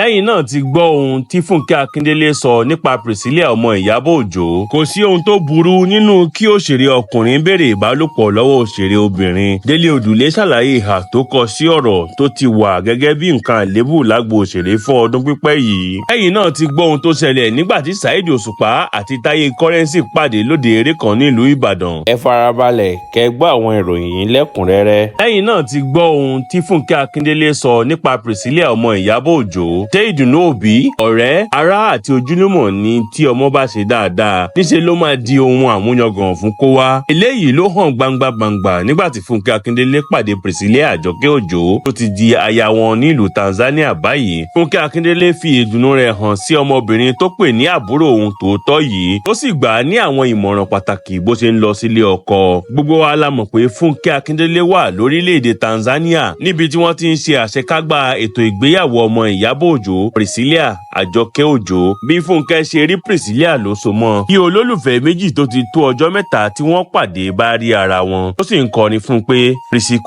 Ṣẹyin náà ti gbọ́ ohun tí Funke Akindele sọ nípa Priscilla ọmọ Iyabo Ojo. Kò sí ohun tó burú nínú kí òṣèré ọkùnrin béèrè ìbálòpọ̀ lọ́wọ́ òṣèré obìnrin. Dele Odule ṣàlàyé ìhà tó kọ sí ọ̀rọ̀ tó ti wà gẹ́gẹ́ bí nǹkan àlébù lágbo òṣèré fún ọdún pípẹ́ yìí. Ṣẹyin náà ti gbọ́ ohun tó ṣẹlẹ̀ nígbà tí Saheed Osupa àti Taye pàdé lóde eré kan nílùú Ìbàdàn. Ẹ farabalẹ̀ kẹ́ gbọ́ àwọn ìròyìn yìí lẹ́kùnrẹ́rẹ́. Ṣẹyin náà ti gbọ́ ohun tí Funke Akindele sọ nípa Priscilla ọmọ Iyabo Ojo. Ṣé ìdùnnú òbí, ọ̀rẹ́, ará àti ojúlùmọ̀ ni tí ọmọ bá ṣe dáadáa níṣe ló máa di ohun àmúyangàn fún kó wá. Eléyìí ló hàn gbangba nígbà tí Funke Akindele pàdé Priscilla Àjọkẹ́ Òjó tó ti di aya wọn nílùú Tanzania báyìí. Funke Akindele fi ìdùnnú rẹ̀ hàn sí ọmọbìnrin tó pè ní àbúrò òun tòótọ́ yìí, ó sì gbà á ní àwọn ìmọ̀ràn pàtàkì bó ṣe ń lọ sílé ọkọ. Gbogbo wa la mọ̀ pé Funke Akindele wà lórílẹ̀‐èdè Tanzania níbi tí wọ́n ti ń ṣe àṣekágbá ètò ìgbéyàwó ọmọ Iyabo Ojo, Priscilla Àjọkẹ́ Òjó. Bí Funke ṣe rí Priscilla ló so mọ́ bí olólùfẹ́ méjì tó ti tó ọjọ́ mẹ́ta tí wọ́n pàdé bá rí ara wọn. Ó sì ń kọrin fún pé Prisi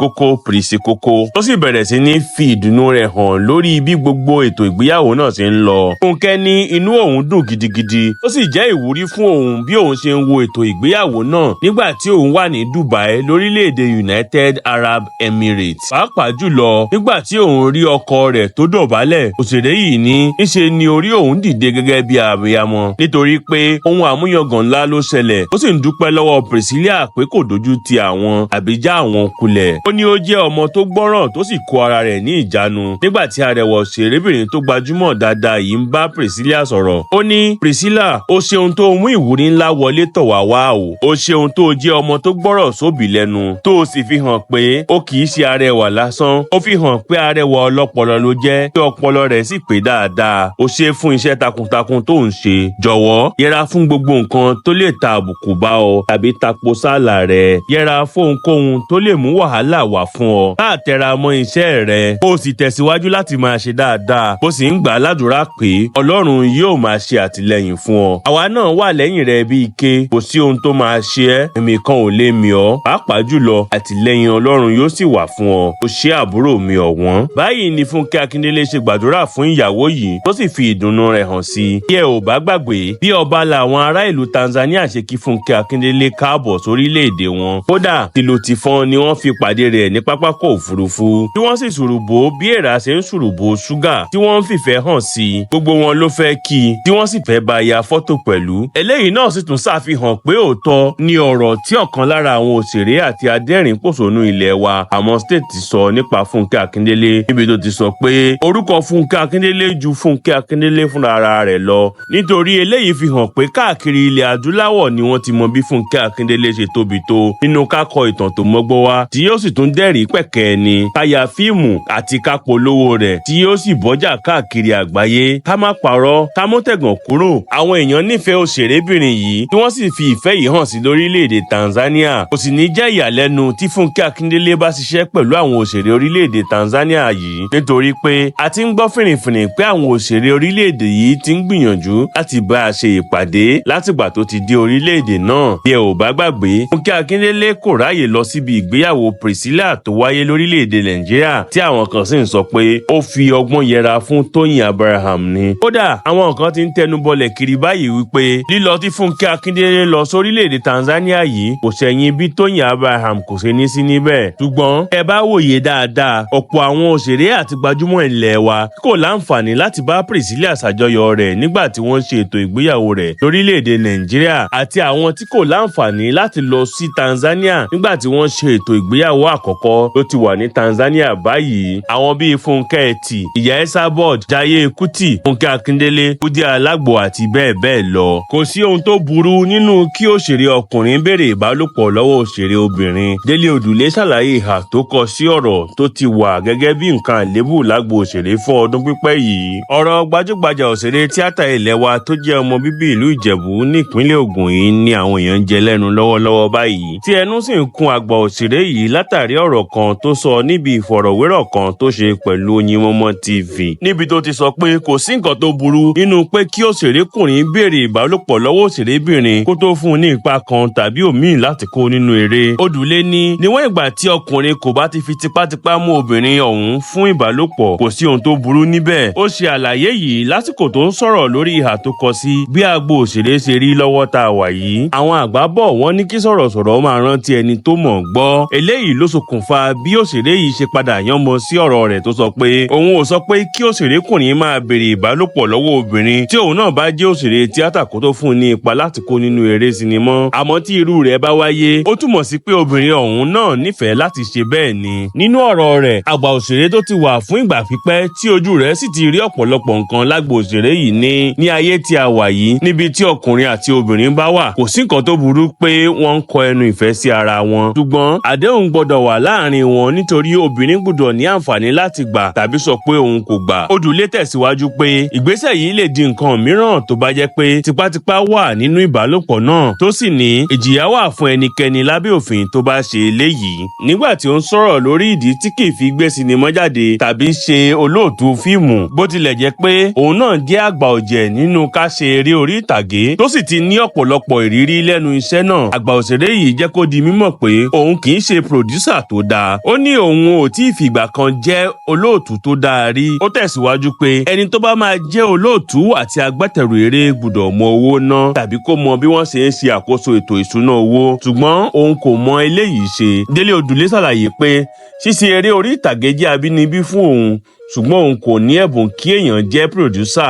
kókó. Ó sì bẹ̀rẹ̀ sí ní fi ìdùnnú rẹ̀ hàn lórí bí gbogbo ètò ìgbéyàwó náà ṣe ń lọ. Funke ní inú òun dùn gidigidi, ó sì jẹ́ ìwúrí fún òun bí òun ṣe ń wo ètò ìgbéyàwó náà nígbà tí òun wà ní Dubai lórílẹ̀‐èdè United Arab Emirates. Pàápàá jùlọ nígbà tí òun rí ọkọ rẹ̀ tó dọ̀bálẹ̀, òṣèré yìí ní níṣe ni orí òun dìde gẹ́gẹ́ bí abiyamọ nítorí pé ohun àmúyangàn ńlá ló ṣẹlẹ̀. Ó sì ń dúpẹ́ lọ́wọ́ Priscilla pé kò dojú ti àwọn àbíjá àwọn kulẹ̀. Ó ní ó jẹ́ ọmọ tó gbọ́ràn tó sì kó ara rẹ̀ ní ìjánu. Nígbà tí arẹwà òṣèrébìnrin tó gbajúmọ̀ dáadáa yìí ń bá Priscilla sọ̀rọ̀, ó ní Priscilla, ó ṣeun tó mú ìwúrí ńlá wọlé tọ̀ wá wá o. Ó ṣeun tó jẹ́ ọmọ tó gbọ́rọ̀ sóbì lẹ́nu tó o sì fi hàn pé ó kì í ṣe arẹwà lásán. Ó fi hàn pé arẹwà ọlọ́pọlọ ló jẹ́ tí ọpọlọ rẹ̀ sì pé dáadáa. Ó ṣe fún iṣẹ́ takuntakun tó ń ṣe. Jọ̀wọ́ yẹra fún gbogbo nǹkan tó lè ta àbùkù bá ọ tàbí tapo sálà rẹ̀. Yẹra fún ohunkóhun tó lè mú wàhálà wá fún ọ. Má tẹra mọ́ iṣẹ́ rẹ̀. Ó sì tẹ̀síwájú láti máa ṣe dáadáa. Ó sì ń gbà ládùúrà pé Ọlọ́run yóò máa ṣe àtìlẹ́yìn fún ọ. Àwa náà wà lẹ́yìn rẹ̀ bí ike. Kò sí ohun tó máa ṣe ẹ́. Èmi kan ò lè mì ọ́. Pàápàá jùlọ àtìlẹ́yìn Ọlọ́run yóò sì wà fún ọ. Ó ṣe àbúrò mi ọ̀wọ́n. Báyìí ni Funke Akindele ṣe gbàdúrà fún ìyàwó yìí tó sì fi ìdùnnú rẹ̀ hàn sí. Bí ẹ ò bá gbàgbé, bí ọba làwọn ará ìlú Tanzania ṣe kí Funke Akindele káàbọ̀ sórílẹ̀-èdè wọn. Kódà tìlù-tìfọn ni wọ́n fi pàdé rẹ̀ ní pápákọ̀ òfurufú. Tí wọ́n sì ṣùrùbò bí èèrà ṣe ń ṣùrùbò ṣúgà tí wọ́n ń fìfẹ́ hàn sí. Gbogbo wọn ló fẹ́ kí i tí wọ́n sì fẹ́ bá ya fọ́tò pẹ̀lú. Eléyìí náà sì tún ṣàfihàn pé òótọ́ ni ọ̀rọ̀ tí ọ̀kan lára àwọn òṣèré àti adẹ́rìn-pòṣónú ilẹ̀ wa àmọ́ state ti sọ nípa Funke Akindele, níbi tó ti sọ pé orúkọ Funke Akindele ju Funke Akindele fúnra ara rẹ̀ lọ. Nítorí eléyìí fi hàn pé káàkiri ilẹ̀ adúláwọ̀ ni wọ́n ti mọ bí Funke Akindele ṣe tóbi tó nínú kákọ ìtàn tó mọ́gbọ́n wá tí yóò sì tún dẹ́rìí pẹ̀kẹ́ ni káya fíìmù àti kápolówó rẹ̀ tí yóò sì bọ́jà káàkiri àgbáyé. Ká má parọ́, ká mọ́ tẹ̀gàn kúrò. Àwọn èèyàn nífẹ̀ẹ́ òṣèrébìnrin yìí tí wọ́n sì fi ìfẹ́ yìí hàn sí lórílẹ̀‐èdè Tanzania. Kò sì ní jẹ́ ìyàlẹ́nu tí Funke Akindele bá ṣiṣẹ́ pẹ̀lú àwọn òṣèré orílẹ̀‐èdè Tanzania yìí, nítorí pé a ti ń gbọ́ fìrìfìrì pé àwọn òṣèré orílẹ̀‐èdè yìí ti ń gbìyànjú láti bá a ṣe ìpàdé látìgbà tó ti dé orílẹ̀‐èdè náà. Bí ẹ ò bá gbàgbé, Funke Akindele kò ráyè lọ síbi ìgbéyàwó Priscilla tó wáyé lórílẹ̀‐èdè Nàìjíríà tí àwọn kan sì ń sọ pé ó fi ọgbọ́n yẹra fún Tóyìn Abraham ni. Kódà àwọn kan ti ń tẹnubọlẹ̀ kiri báyìí wípé lílọ tí Funke Akindele lọ sórílẹ̀‐èdè Tanzania yìí kò ṣẹ̀yìn bí Tóyìn Abraham kò ṣe ní sí níbẹ̀. Ṣùgbọ́n ẹ bá wòye dáadáa, ọ̀pọ̀ àwọn òṣèré àti gbajúmọ̀ ilẹ̀ wa kò láǹfààní láti bá Priscilla ṣàjọyọ̀ rẹ̀ nígbà tí wọ́n ṣe ètò ìgbéyàwó rẹ̀ lórílẹ̀‐èdè Nàìjíríà àti àwọn tí kò láǹfààní láti lọ sí Tanzania nígbà tí wọ́n ṣe ètò ìgbéyàwó àkọ́kọ́ ló ti wà ní Tanzania báyìí. Àwọn bíi Funke Eti, Ìyá Esabod, Taye Kuti, Funke Akindele, Kudi Alagbo àti bẹ́ẹ̀ bẹ́ẹ̀ lọ. Kò sí ohun tó burú nínú kí òṣèré ọkùnrin béèrè ìbálòpọ̀ lọ́wọ́ òṣèré obìnrin. Dele Odule ṣàlàyé ìhà tó kọ sí ọ̀rọ̀ tó ti wà gẹ́gẹ́ bí nǹkan àlébù lágbo òṣèré fún ọdún pípẹ́ yìí. Ọ̀rọ̀ gbajúgbajà òṣèré tíátà ilẹ̀ wa tó jẹ́ ọmọ bíbí ìlú Ìjẹ̀bú nípínlẹ̀ Ògùn yìí ní àwọn èèyàn ń jẹ lẹ́nu lọ́wọ́lọ́wọ́ báyìí tí ẹnu sì ń kún àgbà òṣèré yìí látàrí ọ̀rọ̀ kan tó sọ níbi ìfọ̀rọ̀wérọ̀ kan tó ṣe pẹ̀lú Oyinmomo TV níbi tó ti sọ pé kò sí nǹkan tó burú nínú pé kí òṣèrékùnrin béèrè ìbálòpọ̀ lọ́wọ́ òṣèrébìnrin kó tó fún un ní ipa kan tàbí òmíì láti kó nínú eré. Odùlé ní níwọ̀n ìgbà tí ọkùnrin kò bá ti fi tipátipá mú obìnrin ọ̀hún fún ìbálòpọ̀ kò sí ohun tó burú níbẹ̀. Ó ṣe àlàyé yìí lásìkò tó ń sọ̀rọ̀ lórí ìhà tó kọ sí bí agbo òṣèré ṣe rí lọ́wọ́ tá a wà yìí. Àwọn àgbà bọ̀ wọ́n ní kí sọ̀rọ̀sọ̀rọ̀ máa rántí ẹni tó mọ̀ gbọ́. Eléyìí ló ṣokùnfà bí òṣèré yìí ṣe padà yánmọ sí ọ̀rọ̀ rẹ̀ tó sọ pé òun ò sọ pé kí òṣèrékùnrin máa béèrè ìbálòpọ̀ lọ́wọ́ obìnrin tí òun náà bá jẹ́ òṣèré tíátà kó tó fún un ní ipa láti kó nínú eré sinimá. Àmọ́ tí irú rẹ̀ bá wáyé ó túmọ̀ sí pé obìnrin ọ̀hún náà nífẹ̀ẹ́ láti ṣe bẹ́ẹ̀ ni. Nínú ọ̀rọ̀ rẹ̀ àgbà òṣèré tó ti wà fún ìgbà pípẹ́ tí ojú rẹ̀ sì ti rí ọ̀pọ̀lọpọ̀ nǹkan lágbo òṣèré yìí ní ayé tí a wà yìí níbi tí ọkùnrin àti obìnrin bá wà kò sí nǹkan tó burú pé wọ́n ń kọ ẹnu ìfẹ́ sí ara wọn ṣùgbọ́n àdéhùn gbọ́dọ̀ wà láàrin wọn nítorí obìnrin gbọ́dọ̀ ní àǹfààní láti gbà tàbí sọ pé òun kò gbà. Odùlé tẹ̀síwájú pé ìgbésẹ̀ yìí lè di nǹkan mìíràn tó bá jẹ́ pé tipátipá wà nínú ìbálòpọ̀ náà tó sì ní ìjìyà wà fún ẹnikẹ́ni lábẹ́ òfin tó bá ṣe eléyìí. Nígbà tí ó ń sọ̀rọ̀ lórí ìdí tí kì í fi gbé sinimá jáde tàbí ṣe olóòtú fíìmù bó tilẹ̀ jẹ́ pé òun náà jẹ́ àgbà ọ̀jẹ̀ nínú ká ṣe eré orí ìtàgé tó sì ti ní ọ̀pọ̀lọpọ̀ ìrírí lẹ́nu iṣẹ́ náà. Àgbà òṣèré yìí jẹ́ kó di mímọ̀ pé òun kì í ṣe pòdúsà tó dáa. Ó ní òun ò tí ì fìgbà kan jẹ́ olóòtú tó dáa rí. Ó tẹ̀síwájú pé ẹni tó bá máa jẹ́ olóòtú àti agbátẹrù eré gbọ́dọ̀ mọ owó ná tàbí kó mọ bí wọ́n ṣe ń ṣe àkóso ètò ìṣúná owó ṣùgbọ́n òun kò mọ eléyìí ṣe. Dele Odule ṣàlàyé pé ṣíṣe eré orí ìtàgé jẹ́ abínibí fún òun ṣùgbọ́n òun kò ní ẹ̀bùn kí èèyàn jẹ́ pòdúsà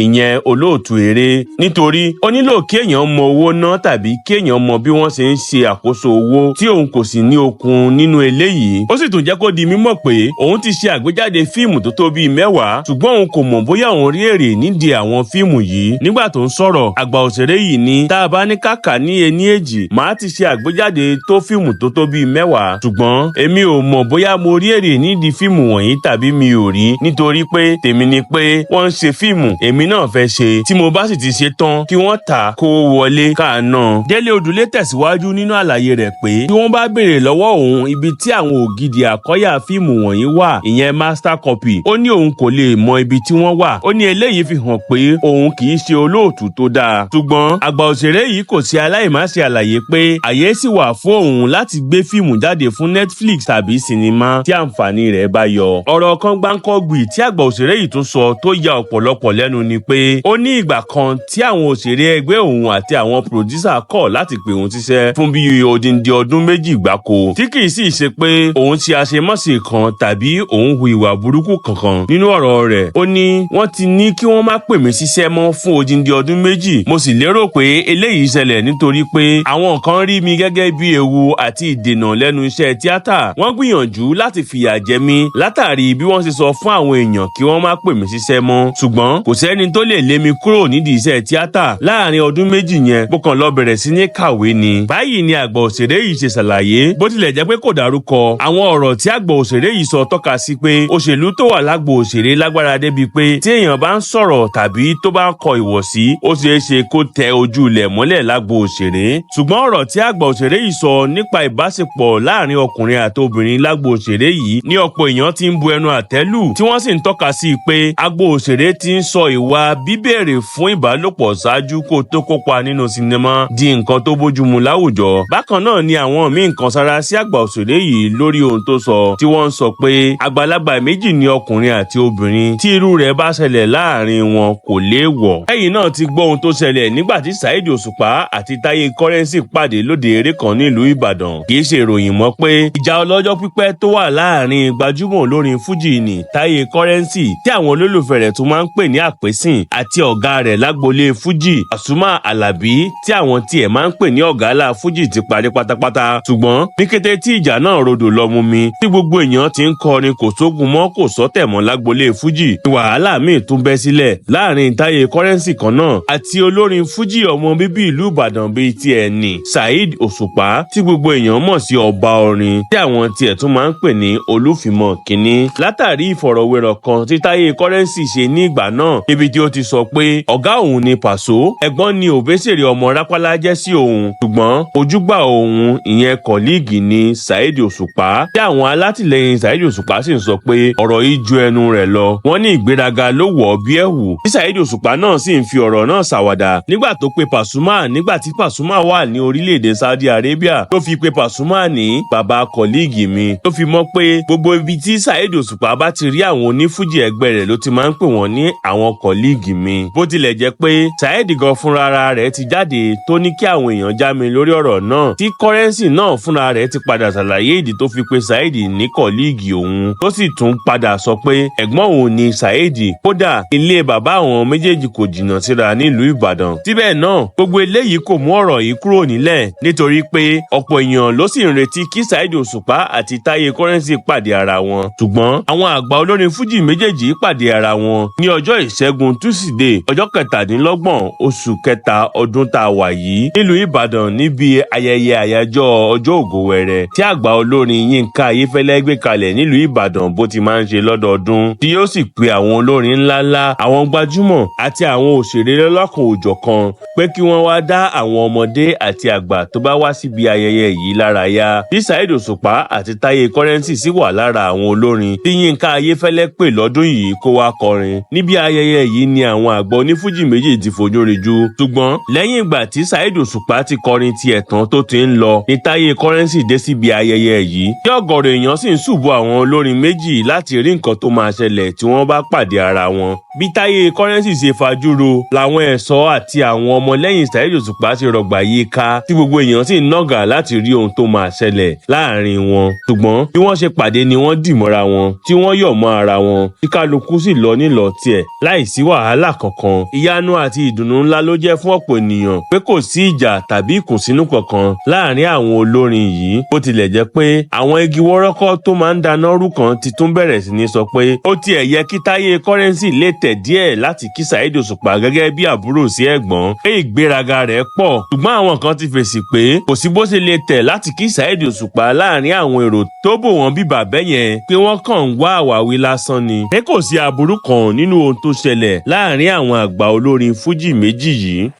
ìyẹn olóòtú eré nítorí ó nílò kí èèyàn mọ owó ná tàbí kí èèyàn mọ bí wọ́n ṣe ń ṣe àkóso owó tí òun kò sì ní okun nínú eléyìí. Ó sì tún jẹ́ kó di mímọ̀ pé òun ti ṣe àgbéjáde fíìmù tó tó bíi 10 ṣùgbọ́n òun kò mọ̀ bóyá òun rí èrè nídìí àwọn fíìmù yìí. Nígbà tó ń sọ̀rọ̀ àgbà òṣèré yìí ní tá a bá ní kàkà ní ení èjì màá ti ṣe àgbéjáde tó fíìmù tó tó bíi 10 ṣùgbọ́n èmi ò mọ̀ bóyá mo rí èrè nídìí fíìmù wọ̀nyí tàbí mi ò rí nítorí pé tèmi ni pé wọ́n ń ṣe fíìmù èmi náà fẹ́ ṣe tí mo bá sì ti ṣe tán kí wọ́n tà kó wọlé káàná. Dele Odule tẹ̀síwájú nínú àlàyé rẹ̀ pé bí wọ́n bá béèrè lọ́wọ́ òun ibi tí àwọn ògidì àkọ́yà fíìmù wọ̀nyí wà ìyẹn master copy ó ní òun kò lè mọ ibi tí wọ́n wà. Ó ní eléyìí fi hàn pé òun kì í ṣe olóòtú tó dáa ṣùgbọ́n àgbà òṣèré yìí kò ṣe aláìmáṣe àlàyé pé àyè sì wà fún òun láti gbé fíìmù jáde fún Netflix tàbí sinimá tí àǹfààní rẹ̀ bá yọ. Ọ̀rọ̀ kan gbáǹkọ́gbì tí àgbà òṣèré yìí tún sọ tó ya ọ̀pọ̀lọpọ̀ lẹ́nu ni pé ó ní ìgbà kan tí àwọn òṣèré ẹgbẹ́ òun àti àwọn pòdúsà kọ̀ láti pè òun ṣiṣẹ́ fún bí odindi ọdún 2 gbáko tí kì í sì ṣe pé òun ṣe àṣemáṣe kan tàbí òun hu ìwà burúkú kankan. Nínú ọ̀rọ̀ rẹ̀ ó ní wọ́n ti ní kí wọ́n má pè mí ṣiṣẹ́ mọ́ fún odindi ọdún 2 mo sì lérò pé eléyìí ṣẹlẹ̀ nítorí pé àwọn kan rí mi gẹ́gẹ́ bí ewu àti ìdènà lẹ́nu iṣẹ́ tíátà. Wọ́n gbìyànjú láti fìyà jẹ mí látàrí bí wọ́n ṣe sọ fún àwọn èèyàn kí wọ́n má pè mí ṣiṣẹ́ mọ́ ṣùgbọ́n kò sẹ́ni tó lè lé mi kúrò nídìí iṣẹ́ tíátà. Láàárín ọdún 2 yẹn mo kàn lọ bẹ̀rẹ̀ sí ní kàwé ni. Báyìí ni àgbà òṣèré yìí ṣe ṣàlàyé bó tilẹ̀ jẹ́ pé kò dárúkọ àwọn ọ̀rọ̀ tí àgbà òṣèré yìí sọ tọ́ka sí pé òṣèlú tó wà lágbo òṣèré lágbára débi pé tí èèyàn bá ń sọ̀rọ̀ tàbí tó bá ń kọ ìwọ̀sí ó ṣeé ṣe kó tẹ ojú ilẹ̀ mọ́lẹ̀ lágbo òṣèré. Ṣùgbọ́n ọ̀rọ̀ tí àgbà òṣèré yìí sọ nípa ìbáṣepọ̀ láàárín ọkùnrin àti obìnrin lágbo òṣèré yìí ní ọ̀pọ̀ èèyàn ti ń bu ẹnu àtẹ́ lù tí wọ́n sì ń tọ́ka sí pé agbo òṣèré ti ń sọ ìwà bíbèrè fún ìbálòpọ̀ ṣáájú kó tó kópa nínú sinimá di nǹkan tó bójúmu láwùjọ. Bákan náà ni àwọn míì kan sára sí àgbà òṣèré yìí lórí ohun tó sọ tí wọ́n ń sọ pé àgbàlagbà méjì ni ọkùnrin àti obìnrin tí irú rẹ̀ bá ṣẹlẹ̀ láàrin wọn kò léèwọ̀. Ẹ̀yin náà ti gbọ́ ohun tó ṣẹlẹ̀ nígbà tí Saheed Osupa àti Taye pàdé lóde eré kan nílùú Ìbàdàn. Kì í ṣe ìròyìn mọ́ pé ìjà ọlọ́jọ́ pípẹ́ tó wà láàrin gbajúmọ̀ olórin fújì ní Taye tí àwọn olólùfẹ́ rẹ̀ tún máa ń pè ní àpésìn àti ọ̀gá rẹ̀ lágbolé fújì Pasuma Alabi tí àwọn tiẹ̀ máa ń pè ní ọ̀gálá fújì ti parí pátápátá. Ṣùgbọ́n ní kété tí ìjà náà rodò lọ mú mi tí gbogbo èèyàn ti ń kọrin kò sógun mọ́ kò sọ́tẹ̀ mọ́ lágbolé fújì ni wàhálà míì tún bẹ́ sílẹ̀ láàrin Taye kan náà àti olórin fújì ọmọ bíbí ìlú Ìbàdàn bíi tiẹ̀ ní Saheed Osupa tí gbogbo èèyàn mọ̀ sí ọba orin tí àwọn tiẹ̀ tún máa ń pè ní Olúfìmọ̀ Kínní látàrí ìfọ̀rọ̀wérọ̀ kan tí Taye Currency ṣe ní ìgbà náà níbi tí ó ti sọ pé ọ̀gá òun ni Paso, ẹ̀gbọ́n ni Òbésèré ọmọ Rápálá jẹ́ sí òun, ṣùgbọ́n ojúgbà òun ìyẹn kọ̀líìgì ni Saheed Osupa. Tí àwọn alátìlẹyìn Saheed Osupa sì ń sọ pé ọ̀rọ̀ yìí ju ẹnu rẹ̀ lọ. Wọ́n ní ìgbéraga ló wọ̀ ọ́ bí ẹ̀wù. Tí Saheed Osupa náà sì ń fi ọ̀rọ̀ náà ṣàwàdà nígbà tó pe Pasuma nígbà tí Pasuma wà ní orílẹ̀-èdè Saudi Arabia, tó fi pe Pasuma ní bàbá kọ̀líìgì mi, tó fi mọ̀ pé gbogbo ibi tí Saheed Osupa bá ti rí àwọn onífújì ẹgbẹ́ rẹ̀ ló ti máa ń pè wọ́n ní àwọn kọ̀líìgì mi. Bó tilẹ̀ jẹ́ pé Saheed gan fúnra rẹ̀ ti jáde tó ní kí àwọn èèyàn já mi lórí ọ̀rọ̀ náà, tí Currency náà fúnra rẹ̀ ti padà ṣàlàyé ìdí tó fi pe Saheed ní kọ̀líìgì òun, tó sì tún padà sọ pé ẹ̀gbọ́n òun ni Saheed, kódà ilé bàbá àwọn méjèèjì kò jìnnà síra nílùú Ìbàdàn. Síbẹ̀ náà gbogbo eléyìí kò mú ọ̀rọ̀ yìí kúrò nílẹ̀, nítorí pé ọ̀pọ̀ èèyàn ló sì ń retí kí Saheed Osupa àti Taye Currency pàdé ara wọn. Ṣùgbọ́n àwọn àgbà olórin fújì méjèèjì pàdé ara wọn ní ọjọ́ ìṣẹ́gun túsídẹ̀ẹ́ ọjọ́ 27 oṣù kẹta ọdún tá a wà yìí nílùú Ìbàdàn níbi ayẹyẹ àyájọ́ ọjọ́ Ògòwẹ̀rẹ̀ tí àgbà olórin Yínká Ayéfẹ́lẹ́ gbé kalẹ̀ nílùú Ìbàdàn bó ti máa ń ṣe lọ́dọọdún, tí yóò sì pe àwọn olórin ńláńlá, àwọn gbajúmọ̀ àti àwọn òṣèré lọ́lọ́kan òjọ̀kan pé kí wọ́n wá dá àwọn ọmọdé àti àgbà tó bá wá síbi ayẹyẹ yìí lára yá. Tí Saheed Osupa àti Taye Currency sì wà lára àwọn olórin tí Yínká Ayéfẹ́lẹ́ pè lọ́dún yìí kó wá kọrin. Níbi ayẹyẹ yìí ni àwọn àgbà onífújì méjì ti fojú rinjú. Ṣùgbọ́n lẹ́yìn ìgbà tí Saheed Osupa ti kọrin tiẹ̀ tán tó ti ń lọ ni Taye Currency dé síbi ayẹyẹ yìí, tí ọ̀gọ̀rọ̀ èèyàn sì ń ṣùbú àwọn olórin méjì láti rí nǹkan tó máa ṣẹlẹ̀ tí wọ́n bá pàdé ara wọn. Bí Taye Currency ṣe fajúro làwọn ẹ̀ṣọ́ àti àwọn ọmọlẹ́yìn Saheed Osupa ti rọ̀gbà yí ká, tí gbogbo èèyàn sì ń nàgà láti rí ohun tó máa ṣẹlẹ̀ láàrin wọn. Ṣùgbọ́n bí wọ́n ṣe pàdé ni wọ́n dì mọ́ra wọn, tí wọ́n yọ̀ mọ́ ara wọn, tí kálukú sì lọ nílọ tiẹ̀ láìsí wàhálà kankan. Ìyanu àti ìdùnnú ńlá ló jẹ́ fún ọ̀pọ̀ ènìyàn pé kò sí ìjà tàbí ìkùnsínú kankan láàrin àwọn olórin yìí, bó tilẹ̀ jẹ́ pé àwọn igi wọ́rọ́kọ́ tó máa ń dáná rú kan ti tún bẹ̀rẹ̀ sí ní sọ pé ó tiẹ̀ yẹ kí Taye Currency lè tẹ̀ díẹ̀ láti kí Saheed Osupa gẹ́gẹ́ bí àbúrò sí ẹ̀gbọ́n, pé ìgbéraga rẹ̀ pọ̀. Ṣùgbọ́n àwọn kan ti fèsì pé kò sí bó ṣe lè tẹ̀ láti kí Saheed Osupa láàrin àwọn èrò tó bò wọ́n bí bàbẹ́ yẹn, pé wọ́n kàn ń wá àwáwí lásán ni, pé kò sí aburú kan nínú ohun tó ṣẹlẹ̀ láàrin àwọn àgbà olórin fújì méjì yìí.